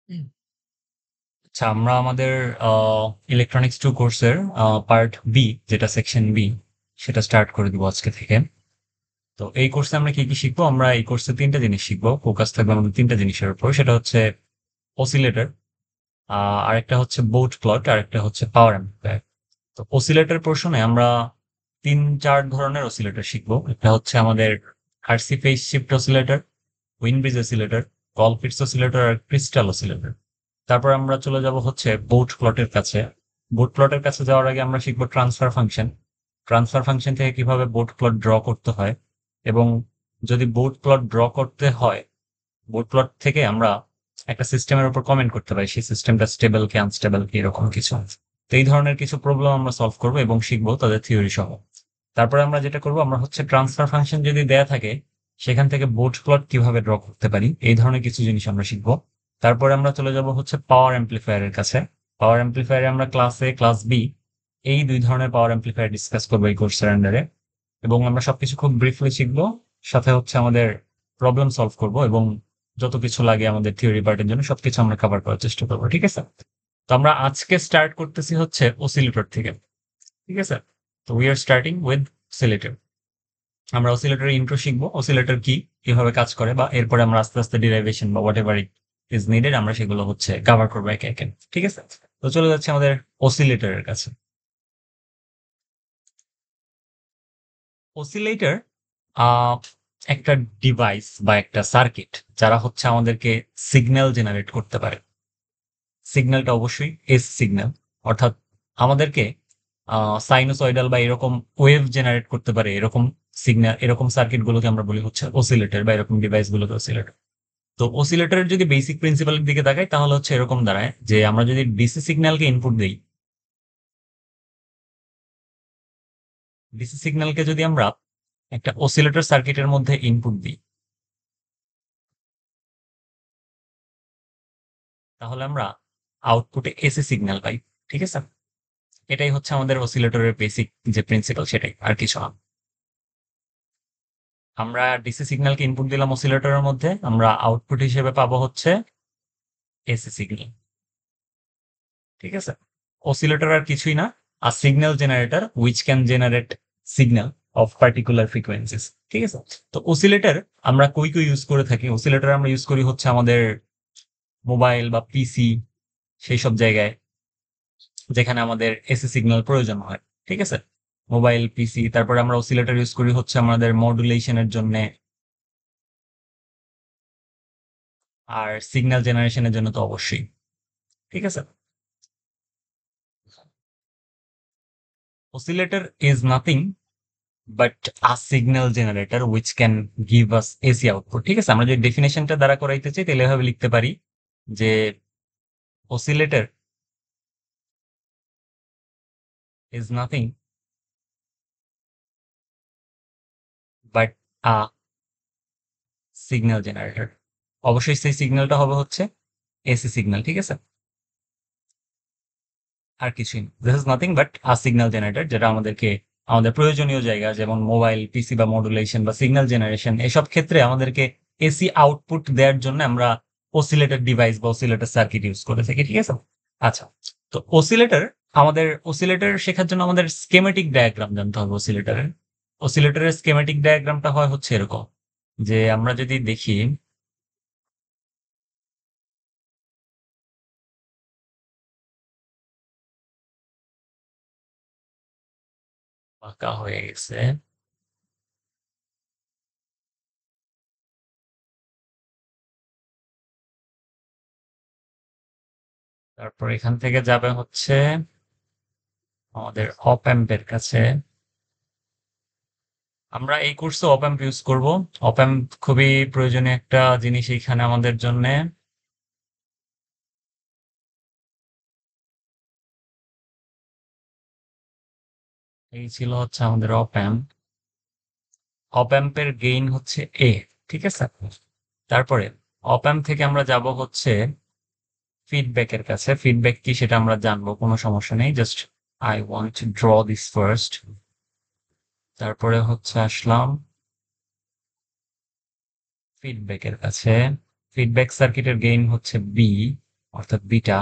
হুম। আচ্ছা, আমরা আমাদের ইলেকট্রনিক্স টু কোর্সের পার্ট বি, যেটা সেকশন বি, সেটা স্টার্ট করে দিব আজকে থেকে। তো এই কোর্সে আমরা কি কি শিখবো? আমরা এই কোর্সে তিনটা জিনিস শিখবো, ফোকাস থাকবে আমাদের তিনটা জিনিসের উপর। সেটা হচ্ছে অসিলেটর, আরেকটা হচ্ছে বোট প্লট, আরেকটা হচ্ছে পাওয়ার অ্যাম্প্লিফায়ার। তো অসিলেটর পোর্শনে আমরা তিন চার ধরনের অসিলেটর শিখবো। একটা হচ্ছে আমাদের RC phase shift oscillator, Wien bridge oscillator, Colpitts oscillator আর ক্রিস্টাল অসিলেটর। তারপর আমরা চলে যাব হচ্ছে বোট প্লটের কাছে। বোট প্লটের কাছে যাওয়ার আগে আমরা শিখবো ট্রান্সফার ফাংশন। ট্রান্সফার ফাংশন থেকে কিভাবে বোট প্লট ড্র করতে হয়, এবং যদি বোট প্লট ড্র করতে হয়, বোট প্লট থেকে আমরা একটা সিস্টেমের উপর কমেন্ট করতে পারি, সেই সিস্টেমটা স্টেবল কি আনস্টেবল কি, এরকম কিছু। তো এই ধরনের কিছু প্রবলেম আমরা সলভ করবো এবং শিখবো তাদের থিওরি সহ। তারপরে আমরা যেটা করবো, আমরা হচ্ছে ট্রান্সফার ফাংশন যদি দেয়া থাকে, সেখান থেকে বোট প্লট কিভাবে ড্র করতে পারি, এই ধরনের কিছু জিনিস আমরা শিখবো। তারপরে আমরা চলে যাব হচ্ছে পাওয়ার অ্যাম্প্লিফায়ারের কাছে। পাওয়ার অ্যাম্প্লিফায়ারে আমরা ক্লাস এ ক্লাস বি এই দুই ধরনের পাওয়ার অ্যাম্প্লিফায়ার ডিসকাস করবো এই কোর্সের আন্ডারে। এবং আমরা সবকিছু খুব ব্রিফলি শিখবো, সাথে হচ্ছে আমাদের প্রবলেম সলভ করব, এবং যত কিছু লাগে আমাদের থিওরি পার্টের জন্য সবকিছু আমরা কভার করার চেষ্টা করবো। ঠিক আছে? তো আমরা আজকে স্টার্ট করতেছি হচ্ছে অসিলেটর থেকে। ঠিক আছে? তো we are starting with oscillator. আমরা অসিলেটরের ইন্ট্রো শিখবো, অসিলেটর কি, কিভাবে কাজ করে, বা এরপরে আমরা আস্তে আস্তে ডিরাইভেশন বা what ever it is needed আমরা সেগুলো হচ্ছে কভার করবো একে একে। ঠিক আছে? তো চলে যাচ্ছে আমাদের অসিলেটরের কাছে। অসিলেটর একটা ডিভাইস বা একটা সার্কিট, যারা হচ্ছে আমাদেরকে সিগন্যাল জেনারেট করতে পারে। সিগন্যালটা অবশ্যই এস সিগন্যাল, অর্থাৎ আমাদেরকে সাইনোসয়েডাল বা এরকম ওয়েভ জেনারেট করতে পারে, এরকম সিগন্যাল, এরকম সার্কিট গুলোকে আমরা বলি হচ্ছে অসিলেটর, বা এরকম ডিভাইস গুলোকে অসিলেটর। তো অসিলেটরের যদি বেসিক প্রিন্সিপালের দিকে তাকাই, তাহলে হচ্ছে এরকম দাঁড়ায় যে আমরা যদি ডিসি সিগন্যালকে ইনপুট দিই, ডিসি সিগন্যালকে যদি আমরা একটা অসিলেটর সার্কিটের মধ্যে ইনপুট দিই, তাহলে আমরা আউটপুটে এসি সিগন্যাল পাই। ঠিক আছে? এটাই হচ্ছে আমাদের অসিলেটরের বেসিক যে প্রিন্সিপাল, সেটাই, আর কিছু না। আমরা ডিসি সিগন্যালকে ইনপুট দিলাম অসিলেটরের মধ্যে, আমরা আউটপুট হিসেবে পাবো হচ্ছে এসি সিগন্যাল। ঠিক আছে? অসিলেটর আর কিছুই না, আর signal generator which can generate signal of particular frequencies. ঠিক আছে? তো অসিলেটর আমরা কই কই ইউজ করে থাকি? অসিলেটর আমরা ইউজ করি হচ্ছে আমাদের মোবাইল বা পিসি, সেই সব জায়গায় যেখানে আমাদের এসি সিগন্যাল প্রয়োজন হয়। ঠিক আছে? মোবাইল, পিসি। তারপরে আমরা অসিলেটর ইউজ করি হচ্ছে আমাদের মডুলেশনের জন্য, আর সিগন্যাল জেনারেশনের জন্য তো অবশ্যই। ঠিক আছে? Oscillator is nothing but a signal generator which can give us AC output. ঠিক আছে? আমরা যদি ডেফিনেশনটা দ্বারা করাইতে চাই, তাহলে এভাবে লিখতে পারি যে oscillator is nothing but a signal generator. অবশ্যই সেই সিগন্যালটা হবে হচ্ছে এসি সিগন্যাল। ঠিক আছে? আর কিছুই না। This is nothing but a signal generator, যেটা আমাদেরকে আমাদের প্রয়োজনীয় জায়গা, যেমন মোবাইল, পিসি বা মডুলেশন বা সিগন্যাল জেনারেশন, এসব ক্ষেত্রে আমাদেরকে এসি আউটপুট দেওয়ার জন্য আমরা অসিলেটর ডিভাইস বা অসিলেটর সার্কিট ইউজ করে থাকি। ঠিক আছে? আচ্ছা, তো অসিলেটর, আমাদের অসিলেটর শেখার জন্য আমাদের স্কেমেটিক ডায়াগ্রাম জানতে হবে অসিলেটরের। অসিলেটরের স্কেমেটিক ডায়াগ্রামটা হয় হচ্ছে এরকম, যে আমরা যদি দেখি, পাকা হয়ে গেছে। তারপর এখান থেকে যাবে হচ্ছে আমাদের অপ অ্যাম্পের কাছে। আমরা এই কোর্সে অপ অ্যাম্প ইউজ করব। অপ অ্যাম্প খুবই প্রয়োজনীয় একটা জিনিস এইখানে আমাদের জন্য। এই ছিল হচ্ছে আমাদের অপ অ্যাম্প। অপ অ্যাম্পের গেইন হচ্ছে এ। ঠিক আছে? তারপরে অপ অ্যাম্প থেকে আমরা যাব হচ্ছে ফিডব্যাকের কাছে। ফিডব্যাক কি সেটা আমরা জানবো, কোনো সমস্যা নেই। Just I want to draw this first. তারপরে হচ্ছে আসলাম ফিডব্যাকের কাছে। ফিডব্যাক সার্কিটের গেইন হচ্ছে বি। অর্থাৎ বিটা।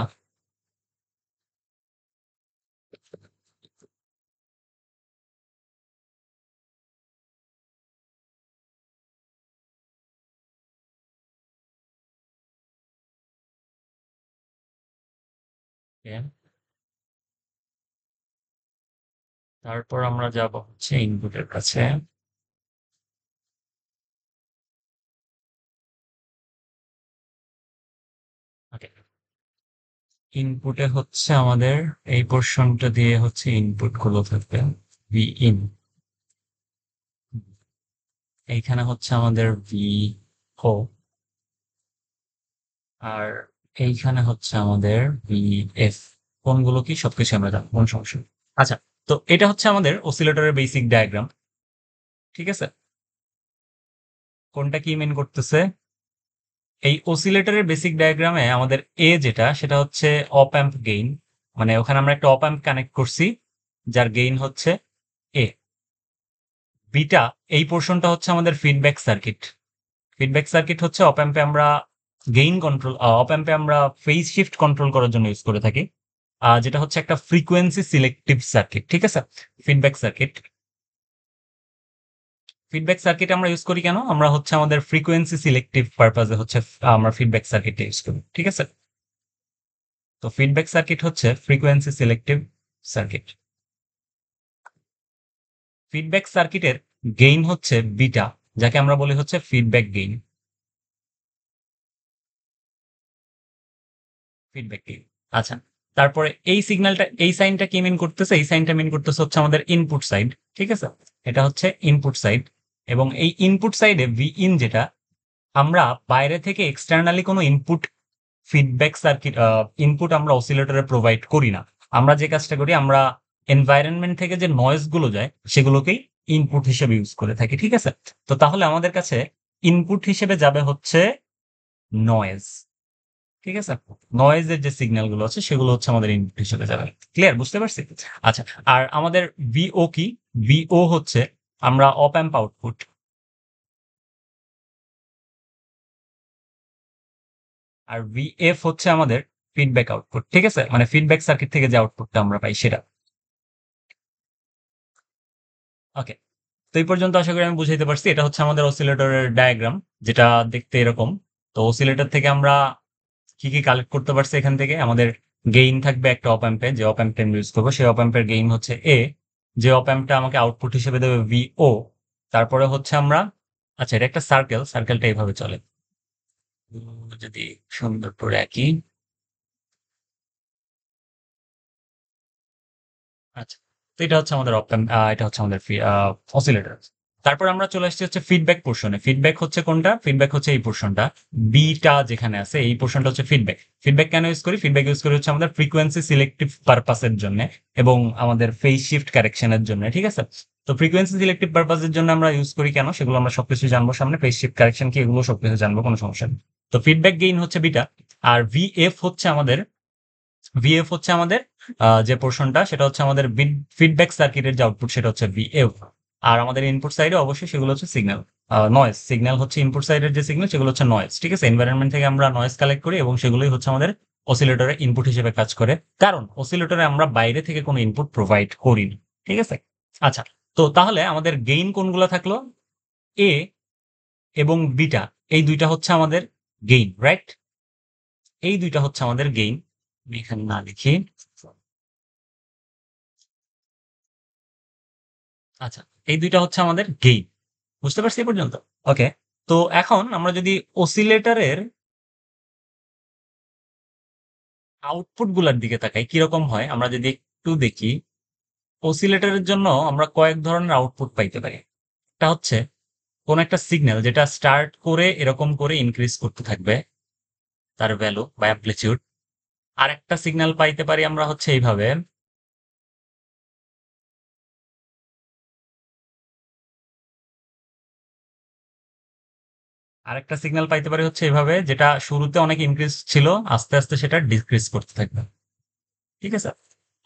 তারপর আমরা যাব হচ্ছে ইনপুটের কাছে। ওকে, ইনপুটে হচ্ছে আমাদের এই পোর্শনটা দিয়ে হচ্ছে ইনপুট গুলো থাকবে ভি ইন, এইখানে হচ্ছে আমাদের ভি ও, আর এইখানে হচ্ছে আমাদের ভি এফ। কোনগুলো কি সবকিছু আমরা জানবো, কোন সমস্যা নেই। আচ্ছা, তো এটা হচ্ছে আমাদের অসিলেটরের বেসিক ডায়াগ্রাম, ঠিক আছে। কোনটা কি মেন করতেছে? এই অসিলেটরের বেসিক ডায়াগ্রামে আমাদের এ যেটা, সেটা হচ্ছে অপ অ্যাম্প গেইন, মানে ওখানে আমরা একটা অপ অ্যাম্প কানেক্ট করছি যার গেইন হচ্ছে এ। বিটা, এই পোর্শনটা হচ্ছে আমাদের ফিডব্যাক সার্কিট। ফিডব্যাক সার্কিট হচ্ছে অপ অ্যাম্পে আমরা গেইন কন্ট্রোল, অপ অ্যাম্পে আমরা ফেজ শিফট কন্ট্রোল করার জন্য ইউজ করে থাকি, যেটা হচ্ছে একটা ফ্রিকোয়েন্সি সিলেক্টিভ সার্কিট, ঠিক আছে। ফিডব্যাক সার্কিট, ফিডব্যাক সার্কিট আমরা ইউজ করি কেন? আমরা হচ্ছে আমাদের ফ্রিকোয়েন্সি সিলেক্টিভ পারপাজে হচ্ছে আমরা ফিডব্যাক সার্কিটটা ইউজ করি, ঠিক আছে। তো ফিডব্যাক সার্কিট হচ্ছে ফ্রিকোয়েন্সি সিলেক্টিভ সার্কিট। ফিডব্যাক সার্কিটের গেইন হচ্ছে বিটা, যাকে আমরা বলি হচ্ছে ফিডব্যাক গেইন। Feedback gain. আচ্ছা, তারপরে এই সিগন্যালটা, এই সাইনটা কি মিন করতেছে? এই সাইনটা মিন করতেছে হচ্ছে আমাদের ইনপুট সাইড, ঠিক আছে। এটা হচ্ছে ইনপুট সাইড, এবং এই ইনপুট সাইডে ভি ইন যেটা, আমরা বাইরে থেকে এক্সটার্নালি কোনো ইনপুট ফিডব্যাক সার্কিট ইনপুট আমরা অসিলেটরে প্রোভাইড করি না। আমরা যে কাজটা করি, আমরা এনভায়রনমেন্ট থেকে যে নয়েজ গুলো যায় সেগুলোকেই ইনপুট হিসেবে ইউজ করে থাকি, ঠিক আছে। তো তাহলে আমাদের কাছে ইনপুট হিসেবে যাবে হচ্ছে নয়েজ, ঠিক আছে। নয়েজের যে সিগন্যাল গুলো আছে সেগুলো হচ্ছে আমাদের ইনপুট হিসেবে যাবে। ক্লিয়ার, বুঝতে পারছি? আচ্ছা, আর আমাদের ভিও কি? ভিও হচ্ছে আমরা অপ অ্যাম্প আউটপুট, আর ভিএফ হচ্ছে আমাদের ফিডব্যাক আউটপুট, ঠিক আছে, মানে ফিডব্যাক সার্কিট থেকে যে আউটপুটটা আমরা পাই সেটা। ওকে, তো এই পর্যন্ত আশা করি আমি বুঝাইতে পারছি। এটা হচ্ছে আমাদের অসিলেটরের ডায়াগ্রাম, যেটা দেখতে এরকম। তো অসিলেটর থেকে আমরা কি কি কালেক্ট করতে পারছি? এখান থেকে আমাদের গেইন থাকবে একটা অপ অ্যাম্পে, যে অপ অ্যাম্পটা আমি ইউজ করবো সেই অপ অ্যাম্পের গেইন হচ্ছে এ, যে অপ অ্যাম্পটা আমাকে আউটপুট হিসেবে দেবে ভিও। তারপরে হচ্ছে আমরা, আচ্ছা এটা একটা সার্কেল, সার্কেলটা এইভাবে চলে। যদি সুন্দর করে আঁকি। আচ্ছা, তো এটা হচ্ছে আমাদের এটা হচ্ছে আমাদের অসিলেটর। তারপর আমরা চলে আসছি হচ্ছে ফিডব্যাক পোর্শনে। ফিডব্যাক হচ্ছে কোনটা? ফিডব্যাক হচ্ছে এই পোর্শনটা, বিটা যেখানে আছে এই পোর্শনটা হচ্ছে ফিডব্যাক। ফিডব্যাক কেন ইউজ করি? ফিডব্যাক ইউজ করি হচ্ছে আমাদের ফ্রিকোয়েন্সি সিলেক্টিভ পারপাসের জন্য এবং আমাদের ফেজ শিফট কারেকশনের জন্য, ঠিক আছে। তো ফ্রিকোয়েন্সি সিলেক্টিভ পারপাসের জন্য আমরা ইউজ করি কেন, সেগুলো আমরা সবকিছু জানবো সামনে। ফেজ শিফট কারেকশন কি, এগুলো সবকিছু জানবো, কোনো সমস্যা নেই। তো ফিডব্যাক গেইন হচ্ছে বিটা, আর ভিএফ হচ্ছে আমাদের, ভিএফ হচ্ছে আমাদের যে পোর্শনটা, সেটা হচ্ছে আমাদের ফিডব্যাক সার্কিটের যে আউটপুট, সেটা হচ্ছে ভিএফ। আর আমাদের ইনপুট সাইডে অবশ্যই সেগুলো হচ্ছে সিগন্যাল, নয়েজ সিগন্যাল হচ্ছে ইনপুট সাইডের যে সিগন্যাল, সেগুলো হচ্ছে নয়েজ, ঠিক আছে। এনভায়রনমেন্ট থেকে আমরা নয়েজ কালেক্ট করি এবং সেগুলোই হচ্ছে আমাদের অসিলেটরে ইনপুট হিসেবে কাজ করে, কারণ অসিলেটরে আমরা বাইরে থেকে কোনো ইনপুট প্রোভাইড করি না, ঠিক আছে। আচ্ছা, তো তাহলে আমাদের গেইন কোনগুলো থাকলো? এ এবং বিটা, এই দুইটা হচ্ছে আমাদের গেইন, রাইট? এই দুইটা হচ্ছে আমাদের গেইন। আমি এখানে না লিখি। আচ্ছা, এই দুইটা হচ্ছে আমাদের গেইন, বুঝতে পারছি এ পর্যন্ত? ওকে, তো এখন আমরা যদি অসিলেটরের আউটপুট গুলার দিকে তাকাই কিরকম হয়, আমরা যদি একটু দেখি, অসিলেটরের জন্য আমরা কয়েক ধরনের আউটপুট পাইতে পারি। একটা হচ্ছে কোন একটা সিগন্যাল যেটা স্টার্ট করে এরকম করে ইনক্রিজ করতে থাকবে তার ভ্যালু বা অ্যামপ্লিচিউড। আর একটা সিগন্যাল পাইতে পারি আমরা হচ্ছে এইভাবে, আরেকটা সিগন্যাল পাইতে পারি হচ্ছে এইভাবে, যেটা শুরুতে অনেক ইনক্রিজ ছিল, আস্তে আস্তে সেটা ডিক্রিজ করতে থাকবে, ঠিক আছে।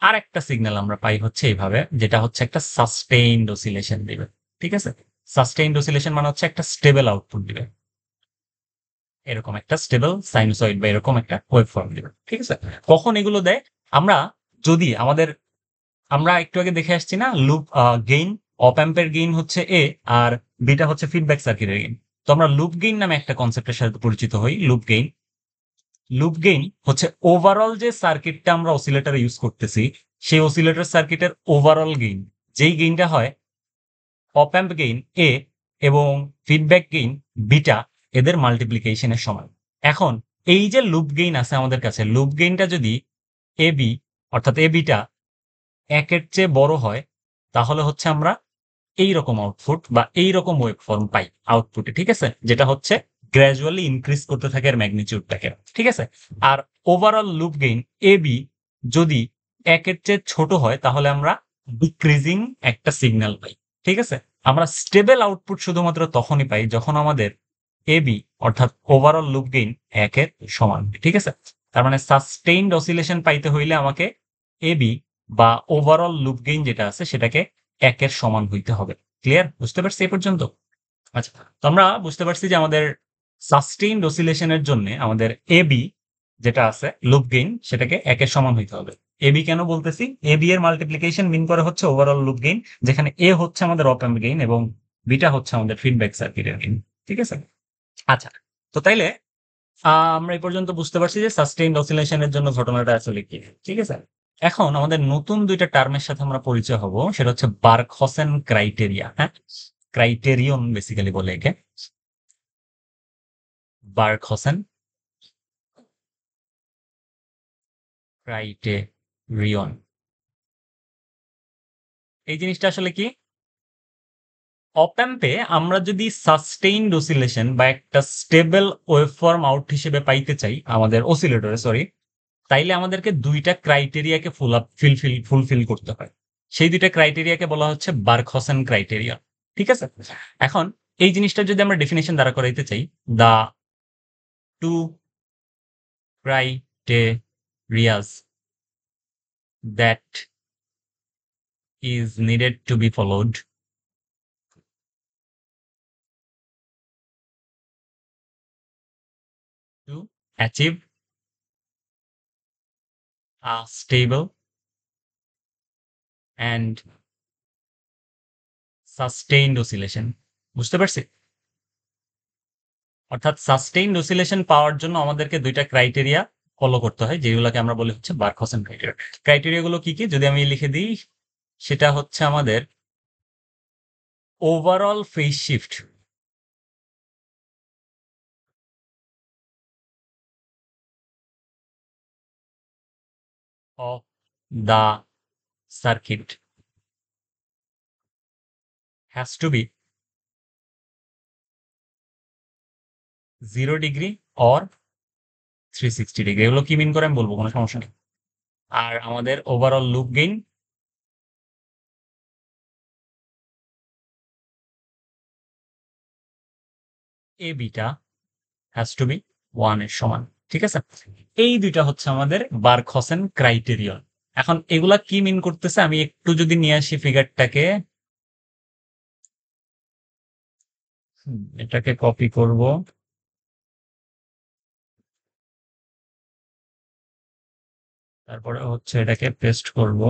আর একটা সিগন্যাল আমরা পাই হচ্ছে এইভাবে, যেটা হচ্ছে একটা সাস্টেইনড অসিলেশন দিবে, ঠিক আছে। সাস্টেইনড অসিলেশন মানে হচ্ছে একটা স্টেবল আউটপুট দিবে। এরকম একটা স্টেবল সাইনুসয়েড বা এরকম একটা ওয়েভ ফর্ম দিবে। ঠিক আছে? কখন এগুলো দেয়? আমরা যদি আমরা একটু আগে দেখে আসছি না, লুপ গেইন, অপ অ্যাম্পের গেইন হচ্ছে এ, আর বিটা হচ্ছে ফিডব্যাক সার্কিটের গেইন। তো আমরা লুপ গেইন নামে একটা কনসেপ্টের সাথে পরিচিত হই। লুপ গেইন হচ্ছে ওভারঅল যে সার্কিটটা আমরা অসিলেটরে ইউজ করতেছি, সেই অসিলেটর সার্কিটের ওভারঅল গেইন, যেই গেইনটা হয় অপ অ্যাম্প গেইন এ এবং ফিডব্যাক গেইন বিটা, এদের মাল্টিপ্লিকেশনের সমান। এখন এই যে লুপ গেইন আছে আমাদের কাছে, লুপ গেইনটা যদি এ বি অর্থাৎ এ বিটা একের চেয়ে বড় হয়, তাহলে হচ্ছে আমরা এইরকম আউটপুট বা এইরকম ওয়েব ফর্ম পাই আউটপুটে। ঠিক আছে? যেটা হচ্ছে গ্র্যাজুয়ালি ইনক্রিজ করতে থাকে এর ম্যাগনিটিউডটাকে। ঠিক আছে? আর overall loop gain A B যদি একের চেয়ে ছোট হয়, তাহলে আমরা ডিক্রিজিং একটা সিগন্যাল পাই। ঠিক আছে? আমরা স্টেবল আউটপুট শুধুমাত্র তখনই পাই যখন আমাদের এ বি অর্থাৎ ওভারঅল লুপ গেইন একের সমান। ঠিক আছে? তার মানে সাস্টেইনড অসিলেশন পাইতে হইলে আমাকে এ বি বা ওভারঅল লুপ গেইন যেটা আছে সেটাকে একের সমান হইতে হবে। ক্লিয়ার? বুঝতে পারছি এই পর্যন্ত? আচ্ছা, তো আমরা বুঝতে পারছি যে আমাদের সাস্টেইনড অসিলেশনের জন্য আমাদের এবি যেটা আছে লুপ গেইন, সেটাকে একের সমান হইতে হবে। এবি কেন বলতেছি? এবি এর মাল্টিপ্লিকেশন মিন করে হচ্ছে ওভারঅল লুপ গেইন, যেখানে এ হচ্ছে আমাদের অপ অ্যাম্প গেইন এবং বিটা হচ্ছে আমাদের ফিডব্যাক সার্কিটের গেইন। ঠিক আছে? আচ্ছা, তো তাইলে আমরা এই পর্যন্ত বুঝতে পারছি যে সাস্টেইনড অসিলেশনের জন্য ঘটনাটা আসলে কি। ঠিক আছে? এখন আমাদের নতুন দুইটা টার্মের সাথে আমরা পরিচয় হব, সেটা হচ্ছে বার্কহসেন ক্রাইটেরিয়া। হ্যাঁ, ক্রাইটেরিয়ন বেসিক্যালি বলে একে, বার্কহসেন ক্রাইটেরিয়ন। এই জিনিসটা আসলে কি? অপ্যাম্পে আমরা যদি সাস্টেইনড অসিলেশন বা একটা স্টেবল ওয়েভফর্ম আউট হিসেবে পাইতে চাই আমাদের অসিলেটরে, সরি, তাইলে আমাদেরকে দুইটা ক্রাইটেরিয়াকে ফুলফিল করতে হয়। সেই দুইটা ক্রাইটেরিয়াকে বলা হচ্ছে বার্কহসেন ক্রাইটেরিয়া। ঠিক আছে? এখন এই জিনিসটা যদি আমরা ডেফিনেশন দ্বারা করাইতে চাই, the two criterias that is needed to be followed to achieve a stable and sustained oscillation। বুঝতে পারছি? অর্থাৎ সাস্টেইনড অসিলেশন পাওয়ার জন্য আমাদেরকে দুইটা ক্রাইটেরিয়া ফলো করতে হয়, যেগুলোকে আমরা বলি হচ্ছে বার্কহসেন ক্রাইটেরিয়া। ক্রাইটেরিয়া গুলো কি কি যদি আমি লিখে দিই, সেটা হচ্ছে আমাদের overall phase shift of the circuit has to be 0 degree or 360 degree. এগুলো কি মিন করে আমি বলবো, কোনো সমস্যা নেই। আর আমাদের overall loop gain A beta has to be 1 এর সমান। ঠিক আছে? এই দুইটা হচ্ছে আমাদের বার্কহসেন ক্রাইটেরিয়ন। এখন এগুলা কি মিন করতেছে আমি একটু যদি নিয়ে আসি ফিগারটাকে, এটাকে কপি করব, তারপরে হচ্ছে এটাকে পেস্ট করব।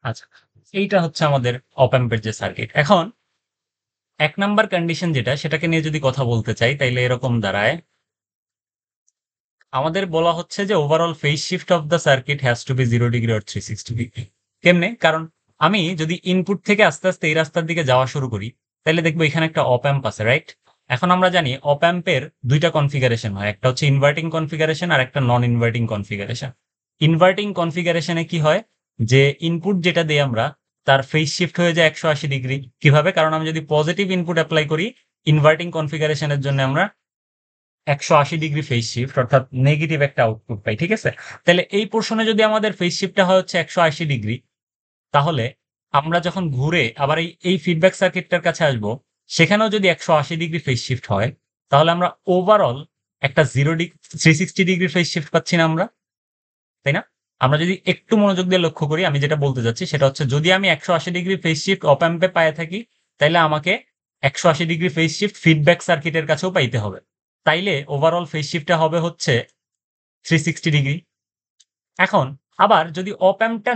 আচ্ছা, এইটা হচ্ছে আমাদের অপ অ্যাম্পের যে সার্কিট। এখন 1 নাম্বার কন্ডিশন যেটা, সেটাকে নিয়ে যদি কথা বলতে চাই, তাইলে এরকম দাঁড়ায়, আমাদের বলা হচ্ছে যে overall phase shift of the circuit has to be 0 degree or 360 degree. কেমনে? কারণ আমি যদি ইনপুট থেকে আস্তে আস্তে এই রাস্তার দিকে যাওয়া শুরু করি, তাহলে দেখবো এখানে একটা অপ অ্যাম্প আছে, রাইট? এখন আমরা জানি অপ অ্যাম্পের দুইটা কনফিগারেশন হয়, একটা হচ্ছে ইনভার্টিং কনফিগারেশন আর একটা নন ইনভার্টিং কনফিগারেশন। ইনভার্টিং কনফিগারেশনে কি হয়, যে ইনপুট যেটা দিই আমরা, তার ফেজ শিফট হয়ে যায় 180 ডিগ্রি। কিভাবে? কারণ আমি যদি পজিটিভ ইনপুট অ্যাপ্লাই করি ইনভার্টিং কনফিগারেশনের জন্য, আমরা 180 ডিগ্রি ফেজ শিফট অর্থাৎ নেগেটিভ একটা আউটপুট পাই। ঠিক আছে? তাহলে এই পোর্শনে যদি আমাদের ফেজ শিফটটা হয় হচ্ছে 180 ডিগ্রি, তাহলে আমরা যখন ঘুরে আবার এই ফিডব্যাক সার্কিটটার কাছে আসবো, সেখানেও যদি 180° ফেজ শিফট হয়, তাহলে আমরা ওভারঅল একটা 360° ফেজ শিফট পাচ্ছি না আমরা, তাই না? আমরা যদি একটু মনোযোগ দিয়ে লক্ষ্য করি, আমি যেটা বলতে যাচ্ছি সেটা হচ্ছে, যদি আমি 180° ফেজ শিফট অপ অ্যাম্পে পায়ে থাকি, তাইলে আমাকে 180° ফেজ শিফট ফিডব্যাক সার্কিটের কাছেও পাইতে হবে। তাইলে ওভারঅল ফেজ শিফটটা হবে হচ্ছে 360°। এখন আবার যদি অপ অ্যাম্পটা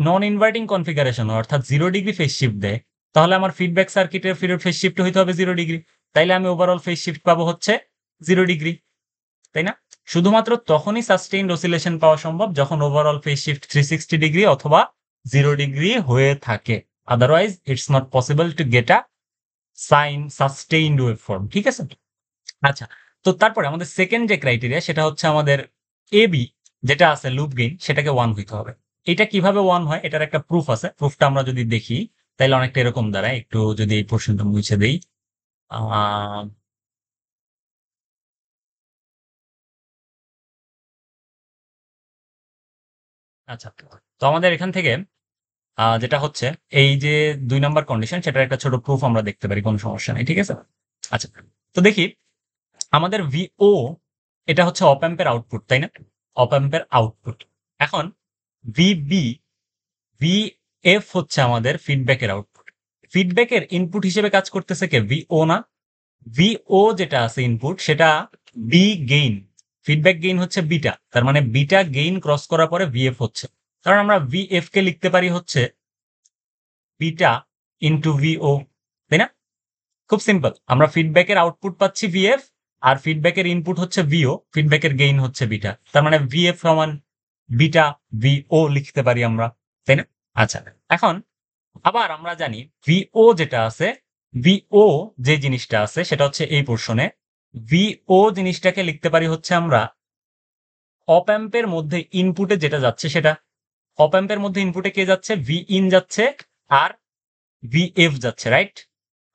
নন ইনভার্টিং কনফিগারেশন হয়, অর্থাৎ 0° ফেজ শিফট দেয়, তাহলে আমার ফিডব্যাক সার্কিটের ফেজ শিফট হইতে হবে 0°। তাইলে আমি ওভারঅল ফেজ শিফট পাবো হচ্ছে 0°, তাই না? শুধুমাত্র তখনই সাস্টেইনড অসিলেশন পাওয়া সম্ভব যখন ওভারঅল ফেজ শিফট 360° অথবা 0° হয়ে থাকে। Otherwise it's not possible to get a sustained waveform. ঠিক আছে? আচ্ছা, তো তারপরে আমাদের সেকেন্ড যে ক্রাইটেরিয়া সেটা হচ্ছে আমাদের এবি যেটা আছে লুপ গেইন, সেটাকে 1 হইতে হবে। এটা কিভাবে 1 হয়, এটার একটা প্রুফ আছে। প্রুফটা আমরা যদি দেখি তাহলে অনেকটা এরকম দাঁড়ায়। একটু যদি এই পোর্শনটা মুছে দেই। আহ আচ্ছা, তো আমাদের এখান থেকে যেটা হচ্ছে, এই যে 2 নাম্বার কন্ডিশন, সেটার একটা ছোট প্রুফ আমরা দেখতে পারি, কোনো সমস্যা নেই। ঠিক আছে? আচ্ছা, তো দেখি আমাদের ভিও, এটা হচ্ছে অপ অ্যাম্পের আউটপুট, তাই না? অপ অ্যাম্পের আউটপুট। এখন ভিবি, ভিএফ হচ্ছে আমাদের ফিডব্যাকের আউটপুট। ফিডব্যাকের ইনপুট হিসেবে কাজ করতেছে কে? ভিও না? ভিও যেটা আছে ইনপুট, সেটা বি গেইন, ফিডব্যাক গেইন হচ্ছে বিটা, তার মানে বিটা গেইন ক্রস করার পরে ভিএফ হচ্ছে। কারণ আমরা ভিএফ কে লিখতে পারি হচ্ছে বিটা ইন্টু ভিও, তাই না? খুব সিম্পল। আমরা ফিডব্যাকের আউটপুট পাচ্ছি ভিএফ, আর ফিডব্যাকের ইনপুট হচ্ছে ভিও, ফিডব্যাকের গেইন হচ্ছে বিটা, তার মানে ভিএফ সমান বিটা ভিও লিখতে পারি আমরা, তাই না? আচ্ছা, এখন আবার আমরা জানি ভিও যেটা আছে, ভিও যে জিনিসটা আছে সেটা হচ্ছে এই পোর্শনে, ভিও জিনিসটাকে লিখতে পারি হচ্ছে আমরা অপ অ্যাম্পের মধ্যে ইনপুটে যেটা যাচ্ছে সেটা। অপ অ্যাম্পের মধ্যে ইনপুটে কে যাচ্ছে? ভি ইন যাচ্ছে আর ভিএফ যাচ্ছে, রাইট?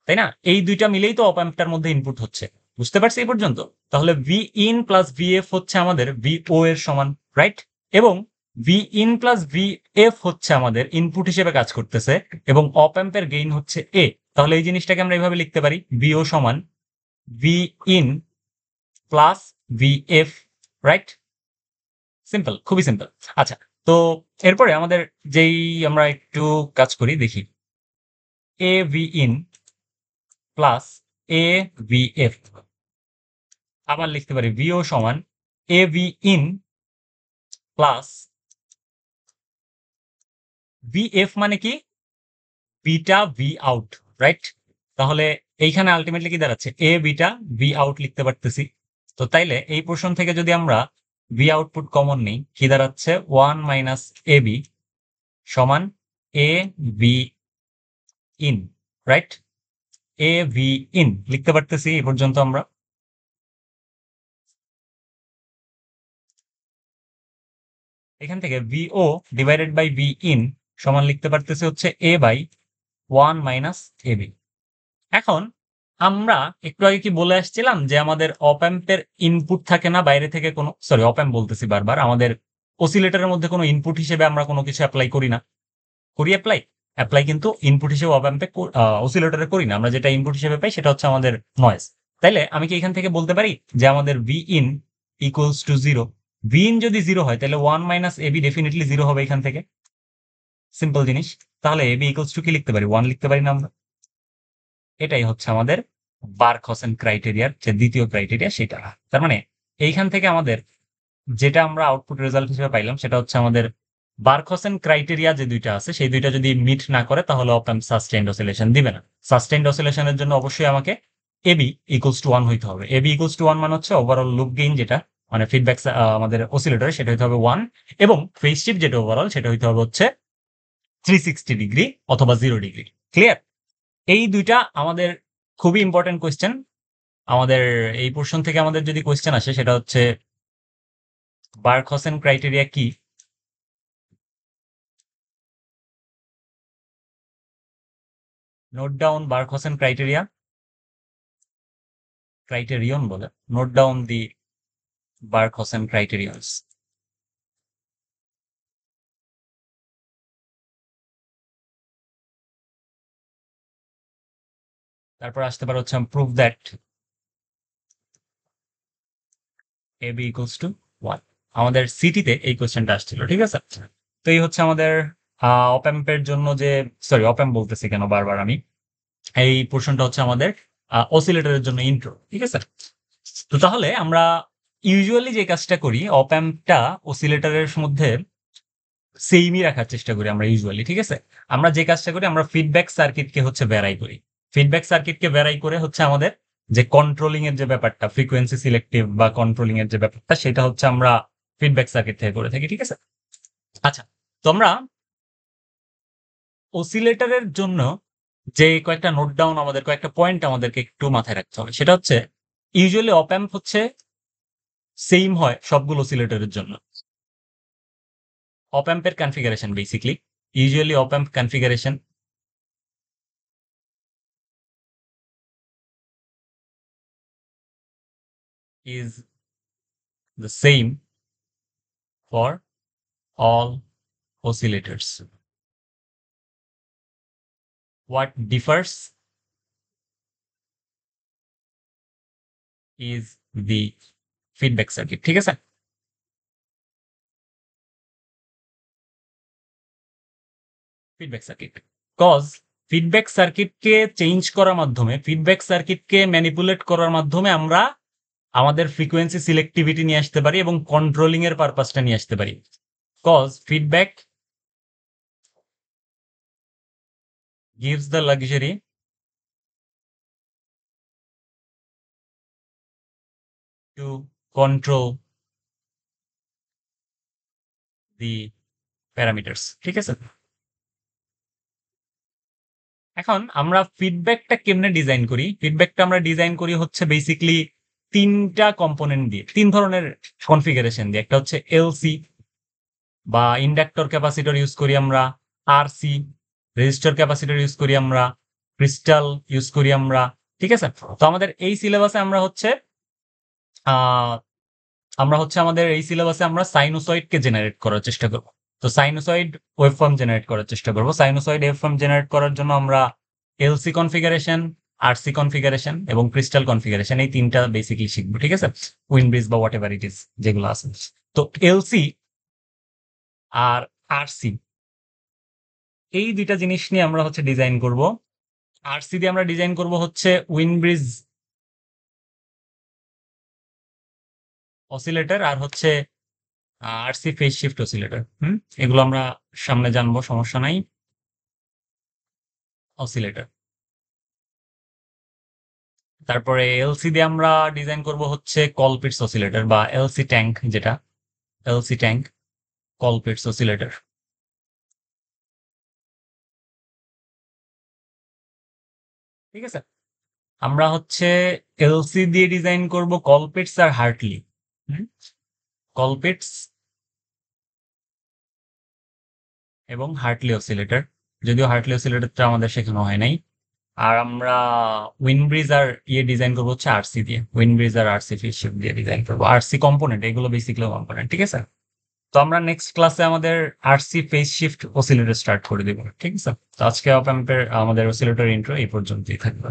তাই না? এই দুইটা মিলেই তো অপ অ্যাম্পটার মধ্যে ইনপুট হচ্ছে। বুঝতে পারছি এই পর্যন্ত? তাহলে ভি ইন প্লাস ভিএফ হচ্ছে আমাদের ভিও এর সমান, রাইট? এবং ভি ইন প্লাস ভিএফ হচ্ছে আমাদের ইনপুট হিসেবে কাজ করতেছে, এবং অপ অ্যাম্পের গেইন হচ্ছে এ। তাহলে এই জিনিসটাকে আমরা এইভাবে লিখতে পারি, ভিও সমান V in plus VF, right? Simple, খুবই সিম্পল। আচ্ছা, তো এরপরে আমাদের যেই আমরা একটু কাজ করি দেখি, A V in plus A V F, আবার লিখতে পারি ভিও সমান A V in plus V F, মানে কি? Beta V out, right? তাহলে এইখানে আলটিমেটলি কি দাঁড়াচ্ছে? এ বিটা ভি আউট লিখতে পারতেছি। তো তাইলে এই পোর্শন থেকে যদি আমরা ভি আউটপুট কমন নিই, কি দাঁড়াচ্ছে? 1 মাইনাস এ বি সমান A V in, right? A V in লিখতে পারতেছি এই পর্যন্ত আমরা। এখান থেকে V O divided by V in সমান লিখতে পারতেছি হচ্ছে A by 1 minus A B. এখন আমরা একটু আগে কি বলে আসছিলাম যে আমাদের অপ অ্যাম্পের ইনপুট থাকে না বাইরে থেকে কোনো, সরি অপ অ্যাম্প বলতেছি বারবার, আমাদের অসিলেটরের মধ্যে কোনো ইনপুট হিসেবে আমরা কোনো কিছু অ্যাপ্লাই করি না। করি অ্যাপ্লাই? অ্যাপ্লাই কিন্তু ইনপুট হিসেবে অপ অ্যাম্পে অসিলেটরে করি না। আমরা যেটা ইনপুট হিসেবে পাই সেটা হচ্ছে আমাদের নয়েজ। তাইলে আমি কি এখান থেকে বলতে পারি যে আমাদের V in equals to zero? V in যদি জিরো হয় তাহলে 1 মাইনাস এবি ডেফিনেটলি জিরো হবে এখান থেকে। সিম্পল জিনিস। তাহলে এবি ইকুয়ালস টু কি লিখতে পারি? 1 লিখতে পারি না আমরা? এটাই হচ্ছে আমাদের বার্কহসেন ক্রাইটেরিয়ার যে দ্বিতীয় ক্রাইটেরিয়া সেটা। তার মানে এইখান থেকে আমাদের যেটা আমরা আউটপুট রেজাল্ট হিসেবে পাইলাম সেটা হচ্ছে আমাদের বার্কহসেন ক্রাইটেরিয়া যে দুইটা আছে সেই দুইটা যদি মিট না করে তাহলে অপ অ্যাম্প সাস্টেইনড অসিলেশন দিবে না। সাস্টেইনড অসিলেশনের জন্য অবশ্যই আমাকে এবি ইকুয়ালস টু 1 হইতে হবে। এবি ইকুয়ালস টু 1 মানে হচ্ছে ওভারঅল লুপ গেইন যেটা, মানে ফিডব্যাক আমাদের অসিলেটরে, সেটা হইতে হবে 1, এবং ফেজ শিফট যেটা ওভারঅল সেটা হইতে হবে হচ্ছে 360° অথবা 0°। ক্লিয়ার? এই দুইটা আমাদের খুবই ইম্পর্টেন্ট কোয়েশ্চেন। আমাদের এই পোর্শন থেকে আমাদের যদি কোয়েশ্চেন আসে সেটা হচ্ছে বার্কহসেন ক্রাইটেরিয়া কি? Note down Barkhausen criteria, criterion বলে। Note down the Barkhausen criterions. তারপর আসতে পারে হচ্ছে prove that A B equals to 1। আমাদের সিটিতে এই কোশ্চেনটা আসছিল, ঠিক আছে? তো এই হচ্ছে আমাদের অপ্যাম্পের জন্য যে, সরি অপ্যাম্প বলতেছি কেন বারবার আমি, এই পোর্শনটা হচ্ছে আমাদের অসিলেটরের জন্য ইন্ট্রো, ঠিক আছে? তো তাহলে আমরা ইউজুয়ালি যে কাজটা করি, অপ্যাম্পটা অসিলেটরের মধ্যে সেমই রাখার চেষ্টা করি আমরা ইউজুয়ালি, ঠিক আছে? আমরা যে কাজটা করি, আমরা ফিডব্যাক সার্কিটকে হচ্ছে ভ্যারাই করি। ফিডব্যাক সার্কিটকে ভ্যারাই করে হচ্ছে আমাদের যে কন্ট্রোলিং এর যে ব্যাপারটা, ফ্রিকোয়েন্সি সিলেক্টিভ বা কন্ট্রোলিং এর যে ব্যাপারটা, সেটা হচ্ছে আমরা ফিডব্যাক সার্কিট থেকে করে থাকি, ঠিক আছে? আচ্ছা, তো আমরা অসিলেটরের জন্য যে কয়েকটা নোট ডাউন, আমাদের কয়েকটা পয়েন্ট আমাদেরকে একটু মাথায় রাখতে হবে, সেটা হচ্ছে ইউজুয়ালি অপ অ্যাম্প হচ্ছে সেম হয় সবগুলো অসিলেটরের জন্য। অপ অ্যাম্পের কনফিগারেশন বেসিকলি, ইউজুয়ালি অপ amp configuration is the same for all oscillators. What differs is the feedback circuit, ঠিক আছে? ফিডব্যাক সার্কিট, কজ ফিডব্যাক সার্কিটকে চেঞ্জ করার মাধ্যমে, ফিডব্যাক সার্কিটকে ম্যানিপুলেট করার মাধ্যমে আমরা আমাদের ফ্রিকোয়েন্সি সিলেক্টিভিটি নিয়ে আসতে পারি এবং কন্ট্রোলিং এর পারপাসটা নিয়ে আসতে পারি। Cause feedback gives the luxury to control the parameters, ঠিক আছে? এখন আমরা ফিডব্যাকটা কেমনে ডিজাইন করি? ফিডব্যাকটা আমরা ডিজাইন করি হচ্ছে বেসিক্যালি ৩ টা কম্পোনেন্ট দিয়ে, ৩ ধরনের কনফিগারেশন দিয়ে। একটা হচ্ছে এলসি বা ইন্ডাক্টর ক্যাপাসিটর ইউজ করি আমরা, আরসি রেজিস্টর ক্যাপাসিটর ইউজ করি আমরা, ক্রিস্টাল ইউজ করি আমরা, ঠিক আছে? তো আমাদের এই সিলেবাসে আহ আমাদের এই সিলেবাসে আমরা সাইনোসয়েডকে জেনারেট করার চেষ্টা করব। তো সাইনোসয়েড ওয়েবফর্ম জেনারেট করার চেষ্টা করব। সাইনোসয়েড ওয়েবফর্ম জেনারেট করার জন্য আমরা এলসি কনফিগারেশন, আরসি কনফিগারেশন এবং ক্রিস্টাল কনফিগারেশন, এই ৩টা বেসিক্যালি শিখবো, ঠিক আছে? উইনব্রিজ বা হোয়াট এভার ইট ইজ যেগুলো আছে। তো এলসি আর আরসি, এই ২টা জিনিস নিয়ে আমরা হচ্ছে ডিজাইন করব। আরসি দিয়ে আমরা ডিজাইন করব হচ্ছে উইনব্রিজ অসিলেটর আর হচ্ছে আরসি ফেজ শিফট অসিলেটর। এগুলো আমরা সামনে জানবো, সমস্যা নাই। অসিলেটর, তারপরে এলসি দিয়ে আমরা ডিজাইন করব হচ্ছে কলপিটস অসিলেটর বা এলসি ট্যাঙ্ক, যেটা এলসি ট্যাঙ্ক কলপিটস অসিলেটর, ঠিক আছে? আমরা হচ্ছে এলসি দিয়ে ডিজাইন করব কলপিটস আর হার্টলি। কলপিটস এবং হার্টলি অসিলেটর, যদিও হার্টলি অসিলেটরটা আমাদের শেখানো হয় নাই। আর আমরা উইনব্রিজ আর ডিজাইন করবো হচ্ছে আরসি দিয়ে, উইনব্রিজ আর আরসি ফেজ শিফট দিয়ে ডিজাইন করবো। আরসি কম্পোনেন্ট, এগুলো বেসিক্যালি কম্পোনেন্ট, ঠিক আছে? তো আমরা নেক্সট ক্লাসে আমাদের RC phase shift oscillator start করে দিব, ঠিক আছে? তো আজকে অপ অ্যাম্পের আমাদের অসিলেটর ইন্ট্রো এই পর্যন্তই থাকবে।